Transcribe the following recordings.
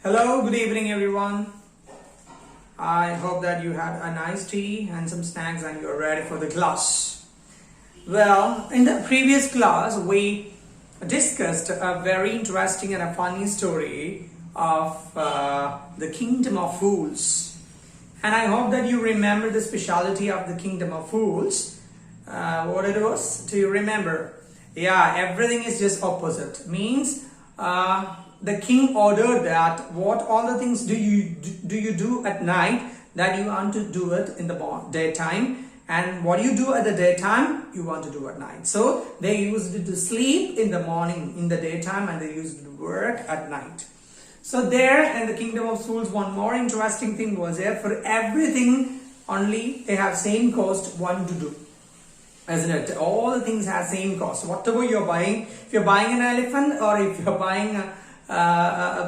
Hello, good evening everyone. I hope that you had a nice tea and some snacks and you're ready for the class. Well, in the previous class, we discussed a very interesting and a funny story of the Kingdom of Fools. And I hope that you remember the speciality of the Kingdom of Fools. What it was? Do you remember? Yeah, everything is just opposite. Means the king ordered that what all the things do you do at night that you want to do it in the daytime, and what you do at the daytime you want to do at night. So they used to sleep in the morning in the daytime and they used to work at night. So there in the Kingdom of Fools, one more interesting thing was there. For everything only they have same cost one to do, isn't it? All the things have same cost. Whatever you're buying, if you're buying an elephant or if you're buying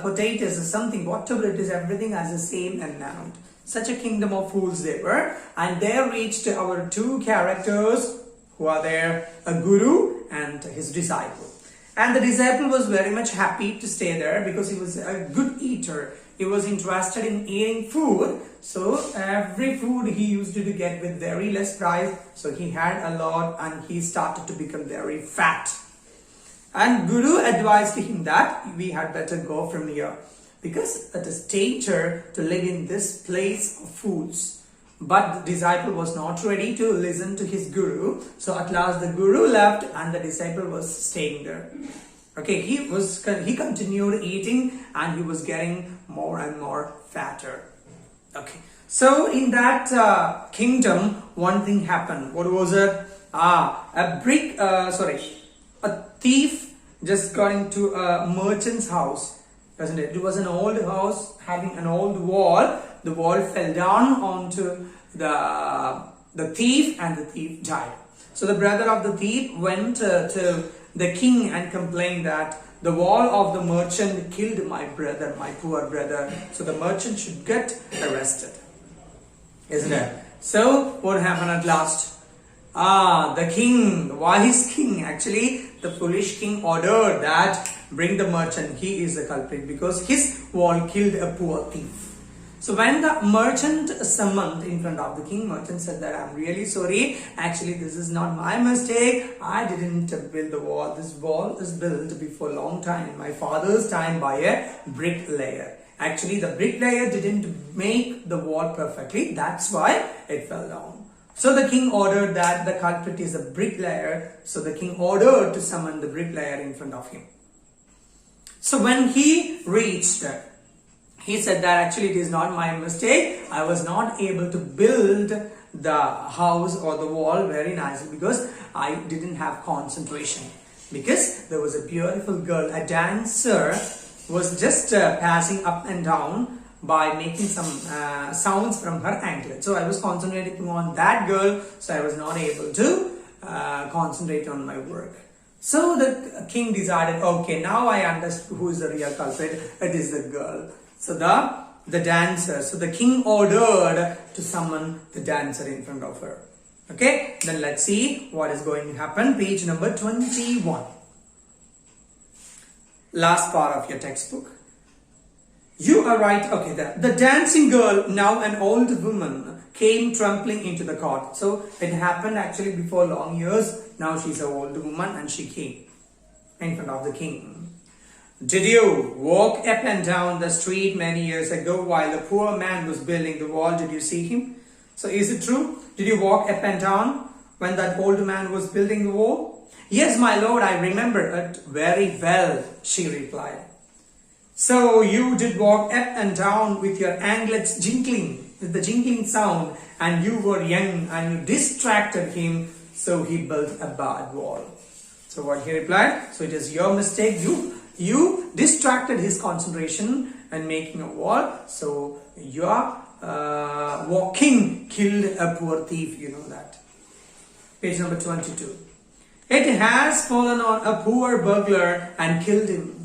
potatoes or something, whatever it is, everything has the same amount. Such a kingdom of fools they were. And there reached our two characters who are there, a guru and his disciple. And the disciple was very much happy to stay there because he was a good eater. He was interested in eating food. So every food he used to get with very less price. So he had a lot and he started to become very fat. And Guru advised him that we had better go from here because it is danger to live in this place of fools. But the disciple was not ready to listen to his guru. So at last the guru left and the disciple was staying there. Okay, he continued eating and he was getting more and more fatter. Okay, so in that kingdom, one thing happened. What was it? A thief just got into a merchant's house, doesn't it? It was an old house having an old wall. The wall fell down onto the thief and the thief died. So the brother of the thief went to the king and complained that the wall of the merchant killed my brother, my poor brother. So the merchant should get arrested, isn't it? So what happened at last? The king, the wise king, actually the foolish king ordered that bring the merchant. He is the culprit because his wall killed a poor thief. So when the merchant summoned in front of the king, merchant said that I'm really sorry. Actually, this is not my mistake. I didn't build the wall. This wall is built before a long time in my father's time by a bricklayer. Actually, the bricklayer didn't make the wall perfectly. That's why it fell down. So the king ordered that the culprit is a bricklayer. So the king ordered to summon the bricklayer in front of him. So when he reached, he said that actually it is not my mistake. I was not able to build the house or the wall very nicely because I didn't have concentration. Because there was a beautiful girl, a dancer, was just passing up and down by making some sounds from her anklet. So I was concentrating on that girl, so I was not able to concentrate on my work. So the king decided, okay, now I understood who is the real culprit. It is the girl. So the dancer. So the king ordered to summon the dancer in front of her. Okay, then let's see what is going to happen. Page number 21. Last part of your textbook. You are right. Okay, the dancing girl, now an old woman, came trampling into the court. So it happened actually before long years. Now she's an old woman and she came in front of the king. Did you walk up and down the street many years ago while the poor man was building the wall? Did you see him? So is it true? Did you walk up and down when that old man was building the wall? Yes, my lord, I remember it very well, she replied. So you did walk up and down with your anklets jingling, with the jingling sound, and you were young and you distracted him, so he built a bad wall. So what he replied? So it is your mistake. You distracted his concentration and making a wall. So your walking killed a poor thief. You know that. Page number 22. It has fallen on a poor burglar and killed him.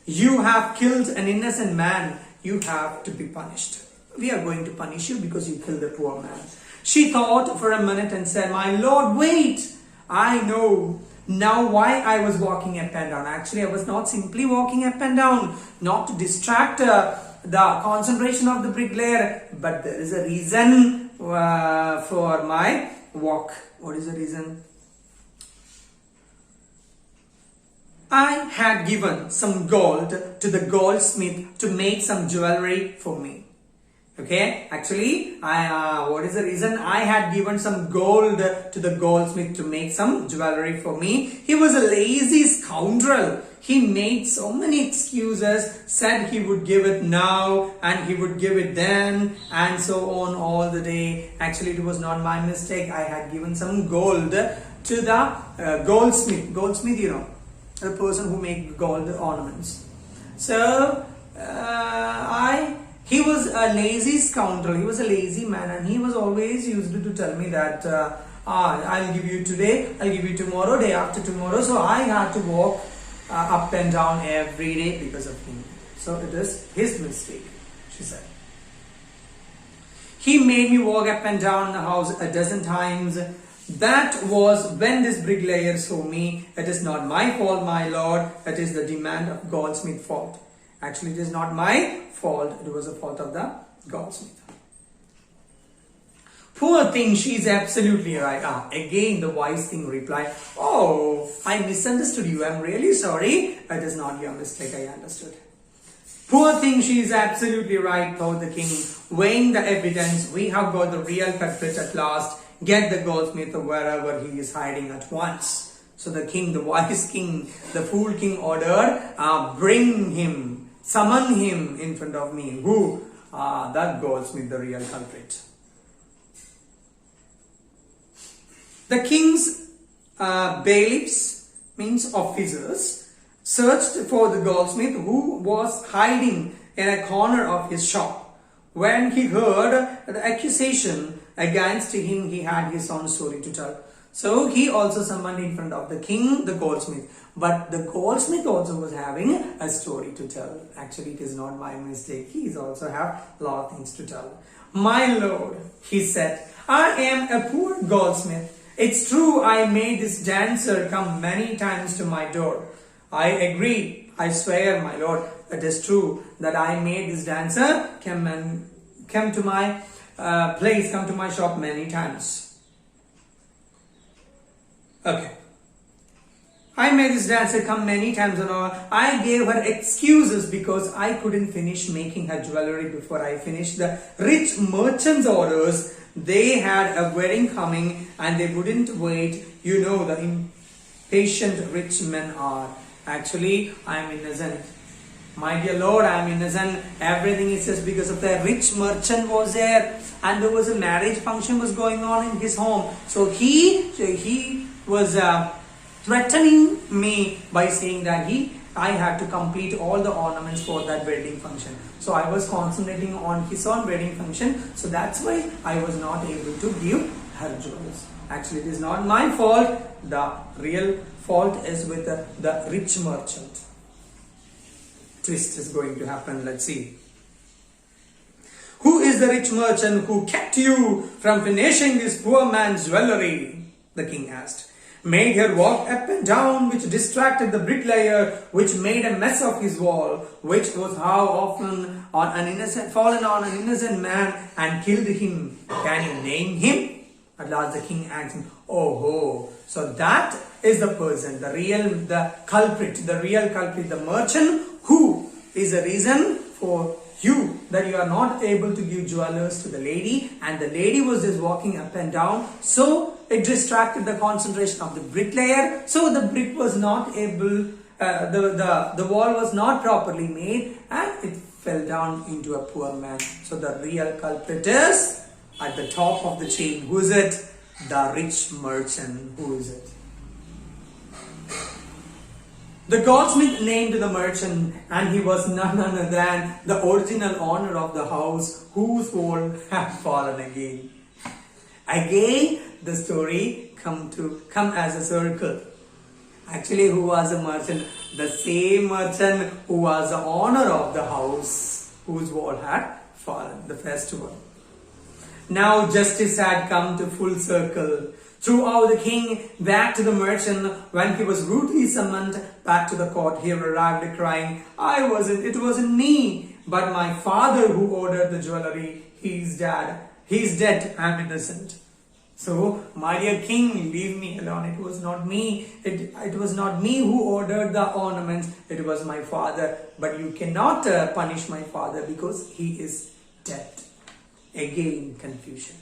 You have killed an innocent man. You have to be punished. We are going to punish you because you killed a poor man. She thought for a minute and said, my lord, wait. I know Now why I was walking up and down? Actually, I was not simply walking up and down, not to distract the concentration of the bricklayer, but there is a reason for my walk. What is the reason? I had given some gold to the goldsmith to make some jewelry for me. Okay, actually, what is the reason? I had given some gold to the goldsmith to make some jewelry for me. He was a lazy scoundrel. He made so many excuses, said he would give it now and he would give it then, and so on all the day. Actually, it was not my mistake. I had given some gold to the goldsmith. Goldsmith, you know, the person who make gold ornaments. So he was a lazy scoundrel. He was a lazy man, and he was always used to tell me that I'll give you today, I'll give you tomorrow, day after tomorrow. So I had to walk up and down every day because of him. So it is his mistake, she said. He made me walk up and down the house a dozen times. That was when this bricklayer saw me. It is not my fault, my lord. It is the demand of goldsmith's fault. Actually, it is not my fault. It was the fault of the goldsmith. Poor thing, she is absolutely right. Again, the wise thing replied, oh, I misunderstood you. I'm really sorry. It is not your mistake. I understood. Poor thing, she is absolutely right, thought the king. Weighing the evidence, we have got the real culprit at last. Get the goldsmith wherever he is hiding at once. So the king, the wise king, the fool king ordered, bring him, summon him in front of me. Who? That goldsmith, the real culprit. The king's bailiffs, means officers, searched for the goldsmith who was hiding in a corner of his shop. When he heard the accusation against him, he had his own story to tell. So he also summoned in front of the king the goldsmith. But the goldsmith also was having a story to tell. Actually, it is not my mistake. He is also have a lot of things to tell. My lord, he said, I am a poor goldsmith. It's true I made this dancer come many times to my door. I agree. I swear, my lord, it is true that I made this dancer come to my place, come to my shop many times. Okay. I made this dancer come many times and all. I gave her excuses because I couldn't finish making her jewelry before I finished the rich merchant's orders. They had a wedding coming and they wouldn't wait. You know, the impatient rich men are. Actually, I am innocent. My dear Lord, I am innocent. Everything is just because of the rich merchant was there, and there was a marriage function was going on in his home. So he was threatening me by saying that I had to complete all the ornaments for that wedding function. So I was concentrating on his own wedding function. So that's why I was not able to give her jewels. Actually, it is not my fault. The real fault is with the rich merchant. Twist is going to happen. Let's see. Who is the rich merchant who kept you from finishing this poor man's jewelry? The king asked. Made her walk up and down, which distracted the bricklayer, which made a mess of his wall, which was how often fallen on an innocent man and killed him. Can you name him? At last the king asked him. Oh, so that is the person, the real culprit, the merchant who is the reason for you that you are not able to give jewelers to the lady, and the lady was just walking up and down, so it distracted the concentration of the bricklayer, so the brick was not able, the wall was not properly made, and it fell down into a poor man. So the real culprit is at the top of the chain. Who is it? The rich merchant. Who is it? The goldsmith named the merchant, and he was none other than the original owner of the house whose wall had fallen again. Again, the story come as a circle. Actually, who was the merchant? The same merchant who was the owner of the house whose wall had fallen, the first one. Now justice had come to full circle. throughout the king back to the merchant. When he was rudely summoned back to the court, he arrived crying, it wasn't me, but my father who ordered the jewelry. He's dead, I'm innocent. So, my dear king, leave me alone. It was not me. It was not me who ordered the ornaments. It was my father. But you cannot punish my father because he is dead. Again, confusion,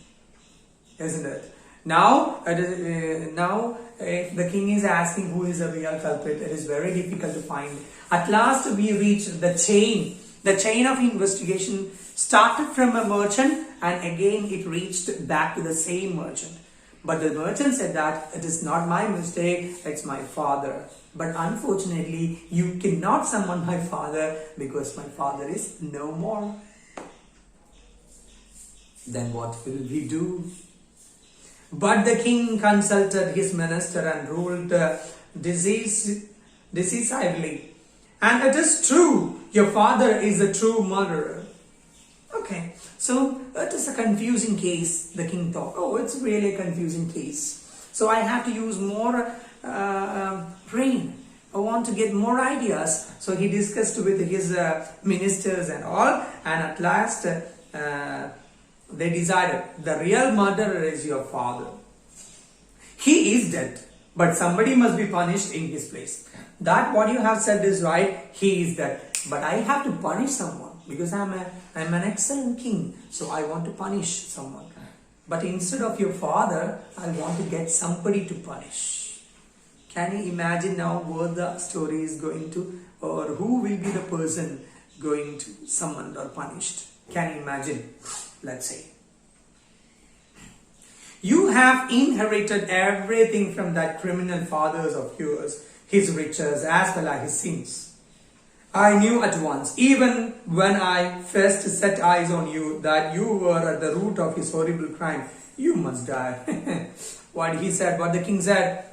isn't it? Now, if the king is asking who is the real culprit, it is very difficult to find. At last, we reach the chain. The chain of investigation started from a merchant and again it reached back to the same merchant. But the merchant said that it is not my mistake, it's my father. But unfortunately, you cannot summon my father because my father is no more. Then what will we do? But the king consulted his minister and ruled decisively. And it is true, your father is a true murderer. Okay, so it is a confusing case, the king thought. Oh, it's really a confusing case. So I have to use more brain. I want to get more ideas. So he discussed with his ministers and all. And at last, they decided the real murderer is your father. He is dead, but somebody must be punished in his place. That what you have said is right. He is dead, but I have to punish someone because I'm an excellent king. So I want to punish someone. But instead of your father, I want to get somebody to punish. Can you imagine now where the story is going to, or who will be the person going to summoned or punished? Can you imagine? Let's say you have inherited everything from that criminal fathers of yours, his riches as well as his sins. I knew at once, even when I first set eyes on you, that you were at the root of his horrible crime. You must die. What he said, what the king said,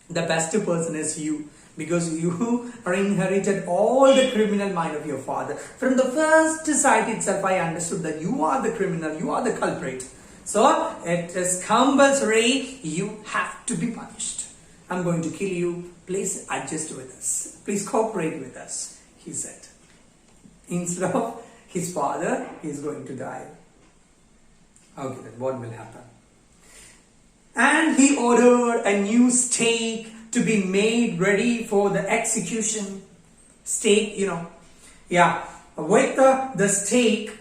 the best person is you, because you are inherited all the criminal mind of your father. From the first sight itself, I understood that you are the criminal, you are the culprit. So, it is compulsory, you have to be punished. I'm going to kill you, please adjust with us. Please cooperate with us, he said. Instead of his father, he is going to die. Okay, then what will happen? And he ordered a new stake to be made ready for the execution. Stake, with the stake.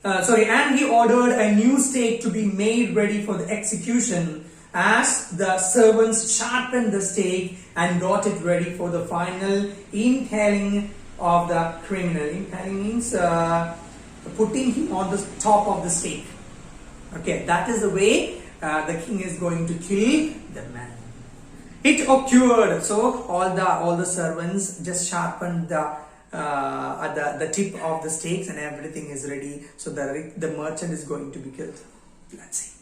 And he ordered a new stake to be made ready for the execution as the servants sharpened the stake and got it ready for the final impaling of the criminal. Impaling means putting him on the top of the stake. Okay, that is the way the king is going to kill the man. It occurred. So all the servants just sharpened the tip of the stakes and everything is ready. So the merchant is going to be killed. Let's see.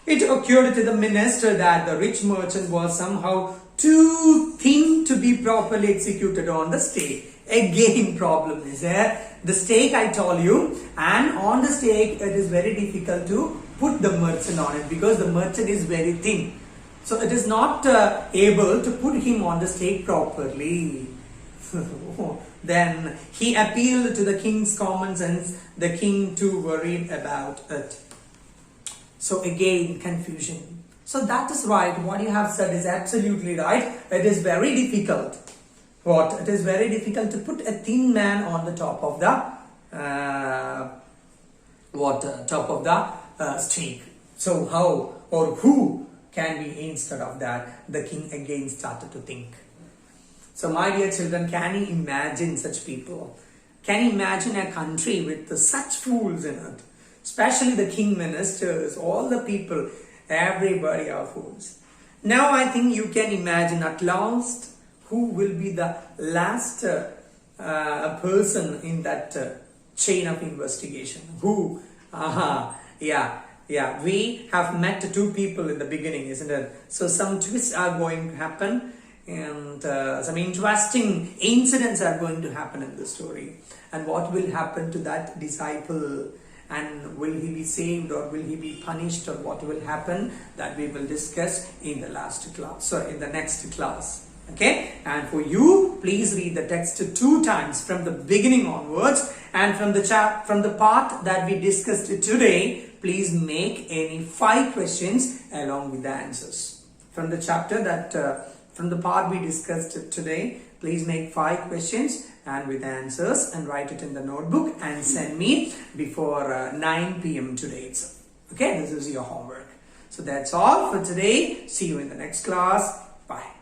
It occurred to the minister that the rich merchant was somehow too thin to be properly executed on the stake. Again, problem is there. The stake I told you, and on the stake it is very difficult to put the merchant on it because the merchant is very thin. So it is not able to put him on the stake properly. Then he appealed to the king's common sense. The king too worried about it. So again, confusion. So that is right. What you have said is absolutely right. It is very difficult. What? It is very difficult to put a thin man on the top of the stake. So how or who can be instead of that? The king again started to think. So my dear children, can you imagine such people? Can you imagine a country with such fools in it? Especially the king ministers, all the people, everybody are fools. Now I think you can imagine at last who will be the last person in that chain of investigation. Who? We have met two people in the beginning, isn't it? So some twists are going to happen and some interesting incidents are going to happen in the story. And what will happen to that disciple and will he be saved or will he be punished, or what will happen, that we will discuss in the next class. Okay, and for you, please read the text 2 times from the beginning onwards, and from the part that we discussed today, please make any 5 questions along with the answers. From the part we discussed today, please make 5 questions and with answers, and write it in the notebook and send me before 9 p.m. today itself. Okay, this is your homework. So that's all for today. See you in the next class. Bye.